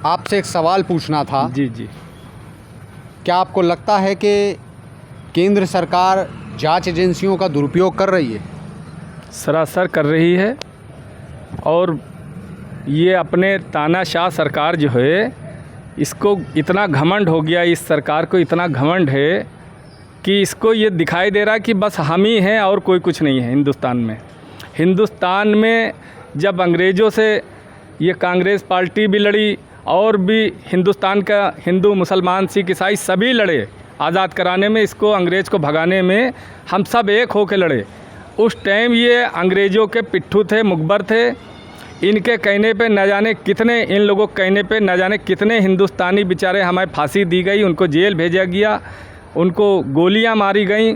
आपसे एक सवाल पूछना था। जी जी। क्या आपको लगता है कि केंद्र सरकार जांच एजेंसियों का दुरुपयोग कर रही है? सरासर कर रही है। और ये अपने तानाशाह सरकार जो है, इसको इतना घमंड हो गया, इस सरकार को इतना घमंड है कि इसको ये दिखाई दे रहा है कि बस हम ही हैं और कोई कुछ नहीं है हिंदुस्तान में। हिंदुस्तान में जब अंग्रेज़ों से ये कांग्रेस पार्टी भी लड़ी और भी हिंदुस्तान का हिंदू मुसलमान सिख ईसाई सभी लड़े आज़ाद कराने में, इसको अंग्रेज़ को भगाने में हम सब एक हो के लड़े। उस टाइम ये अंग्रेज़ों के पिट्ठू थे, मुखबर थे। इनके कहने पे न जाने कितने, इन लोगों के कहने पे न जाने कितने हिंदुस्तानी बेचारे हमें फांसी दी गई, उनको जेल भेजा गया, उनको गोलियां मारी गई।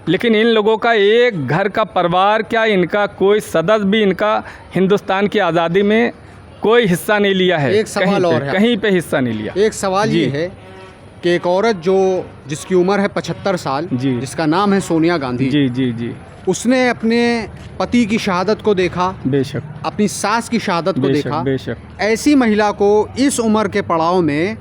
लेकिन इन लोगों का एक घर का परिवार क्या, इनका कोई सदस्य भी इनका हिंदुस्तान की आज़ादी में कोई हिस्सा नहीं लिया है। एक सवाल और है, कहीं पे हिस्सा नहीं लिया। एक सवाल ये है कि एक औरत जिसकी उम्र है 75 साल, जिसका नाम है सोनिया गांधी, जी जी जी, उसने अपने पति की शहादत को देखा, बेशक, अपनी सास की शहादत को देखा। बेशक। ऐसी महिला को इस उम्र के पड़ाव में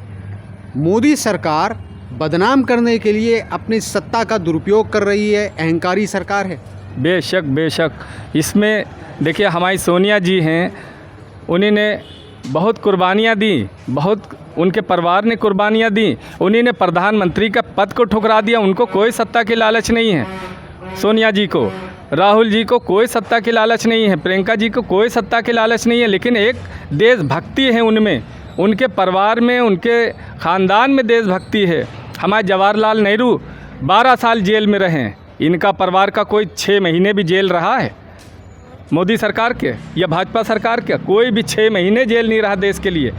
मोदी सरकार बदनाम करने के लिए अपनी सत्ता का दुरुपयोग कर रही है, अहंकारी सरकार है। बेशक बेशक। इसमें देखिए, हमारी सोनिया जी हैं, उन्होंने बहुत कुर्बानियाँ दी, बहुत उनके परिवार ने कुर्बानियाँ दी। उन्होंने प्रधानमंत्री का पद को ठुकरा दिया। उनको कोई सत्ता की लालच नहीं है। सोनिया जी को, राहुल जी को कोई सत्ता की लालच नहीं है, प्रियंका जी को कोई सत्ता की लालच नहीं है, लेकिन एक देशभक्ति है उनमें, उनके परिवार में, उनके ख़ानदान में देशभक्ति है। हमारे जवाहरलाल नेहरू 12 साल जेल में रहे, इनका परिवार का कोई 6 महीने भी जेल रहा है? मोदी सरकार के या भाजपा सरकार के कोई भी 6 महीने जेल नहीं रहा देश के लिए।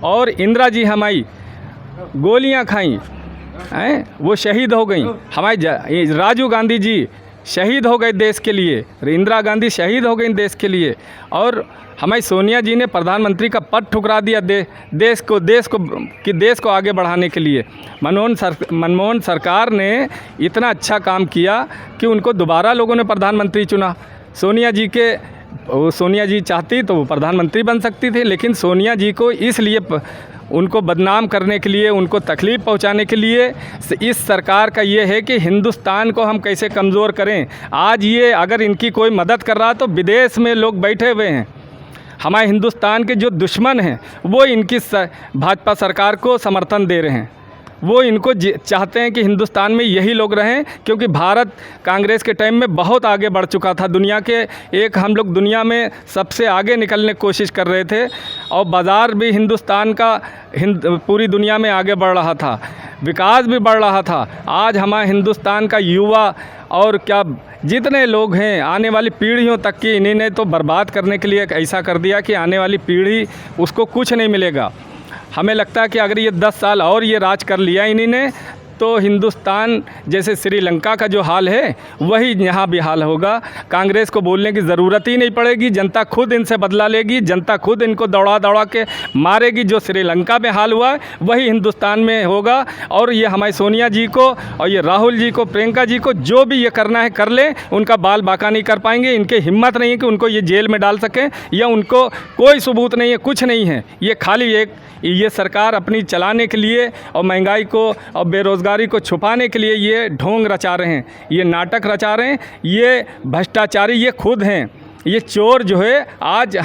और इंदिरा जी हमारी गोलियां खाई हैं, वो शहीद हो गई। हमारे राजीव गांधी जी शहीद हो गए देश के लिए, इंदिरा गांधी शहीद हो गई देश के लिए। और हमारी सोनिया जी ने प्रधानमंत्री का पद ठुकरा दिया देश को आगे बढ़ाने के लिए। मनमोहन सरकार ने इतना अच्छा काम किया कि उनको दोबारा लोगों ने प्रधानमंत्री चुना। सोनिया जी चाहती तो वो प्रधानमंत्री बन सकती थी, लेकिन सोनिया जी को इसलिए उनको बदनाम करने के लिए, उनको तकलीफ़ पहुंचाने के लिए इस सरकार का ये है कि हिंदुस्तान को हम कैसे कमज़ोर करें। आज ये अगर इनकी कोई मदद कर रहा है तो विदेश में लोग बैठे हुए हैं, हमारे हिंदुस्तान के जो दुश्मन हैं वो इनकी भाजपा सरकार को समर्थन दे रहे हैं। वो इनको चाहते हैं कि हिंदुस्तान में यही लोग रहें, क्योंकि भारत कांग्रेस के टाइम में बहुत आगे बढ़ चुका था। दुनिया के हम लोग दुनिया में सबसे आगे निकलने की कोशिश कर रहे थे, और बाज़ार भी हिंदुस्तान का पूरी दुनिया में आगे बढ़ रहा था, विकास भी बढ़ रहा था। आज हमारे हिंदुस्तान का युवा और क्या जितने लोग हैं, आने वाली पीढ़ियों तक की इन्होंने तो बर्बाद करने के लिए ऐसा कर दिया कि आने वाली पीढ़ी उसको कुछ नहीं मिलेगा। हमें लगता है कि अगर ये 10 साल और ये राज कर लिया इन्होंने, तो हिंदुस्तान जैसे श्रीलंका का जो हाल है वही यहाँ भी हाल होगा। कांग्रेस को बोलने की ज़रूरत ही नहीं पड़ेगी, जनता खुद इनसे बदला लेगी, जनता खुद इनको दौड़ा के मारेगी। जो श्रीलंका में हाल हुआ है वही हिंदुस्तान में होगा। और ये हमारी सोनिया जी को और ये राहुल जी को, प्रियंका जी को जो भी ये करना है कर लें, उनका बाल बाका नहीं कर पाएंगे। इनकी हिम्मत नहीं है कि उनको ये जेल में डाल सकें, या उनको कोई सबूत नहीं है, कुछ नहीं है। ये खाली ये सरकार अपनी चलाने के लिए और महंगाई को और बेरोज़गारी को छुपाने के लिए ये ढोंग रचा रहे हैं, ये नाटक रचा रहे हैं। ये भ्रष्टाचारी ये खुद हैं। ये चोर जो है आज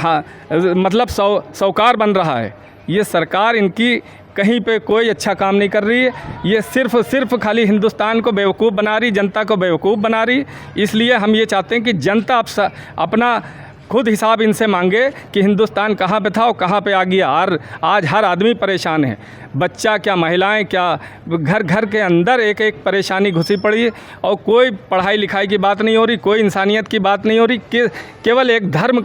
मतलब साहूकार बन रहा है। ये सरकार इनकी कहीं पे कोई अच्छा काम नहीं कर रही है। ये सिर्फ खाली हिंदुस्तान को बेवकूफ़ बना रही, जनता को बेवकूफ़ बना रही। इसलिए हम ये चाहते हैं कि जनता अपना खुद हिसाब इनसे मांगे कि हिंदुस्तान कहाँ पे था और कहाँ पे आ गया। आज हर आदमी परेशान है, बच्चा क्या, महिलाएं क्या, घर के अंदर एक परेशानी घुसी पड़ी है। और कोई पढ़ाई लिखाई की बात नहीं हो रही, कोई इंसानियत की बात नहीं हो रही। केवल एक धर्म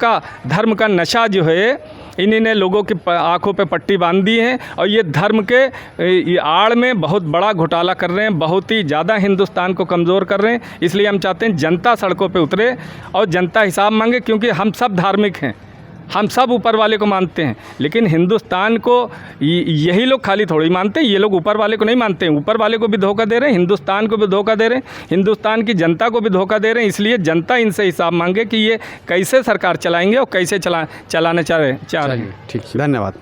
का नशा जो है इन्हीं लोगों की आंखों पे पट्टी बांध दी है। और ये धर्म के आड़ में बहुत बड़ा घोटाला कर रहे हैं, बहुत ही ज़्यादा हिंदुस्तान को कमज़ोर कर रहे हैं। इसलिए हम चाहते हैं जनता सड़कों पे उतरे और जनता हिसाब मांगे, क्योंकि हम सब धार्मिक हैं, हम सब ऊपर वाले को मानते हैं। लेकिन हिंदुस्तान को यही लोग खाली थोड़ी मानते हैं, ये लोग ऊपर वाले को नहीं मानते हैं। ऊपर वाले को भी धोखा दे रहे हैं, हिंदुस्तान को भी धोखा दे रहे हैं, हिंदुस्तान की जनता को भी धोखा दे रहे हैं। इसलिए जनता इनसे हिसाब मांगे कि ये कैसे सरकार चलाएंगे और कैसे चलाना चाह रहे हैं। ठीक, धन्यवाद।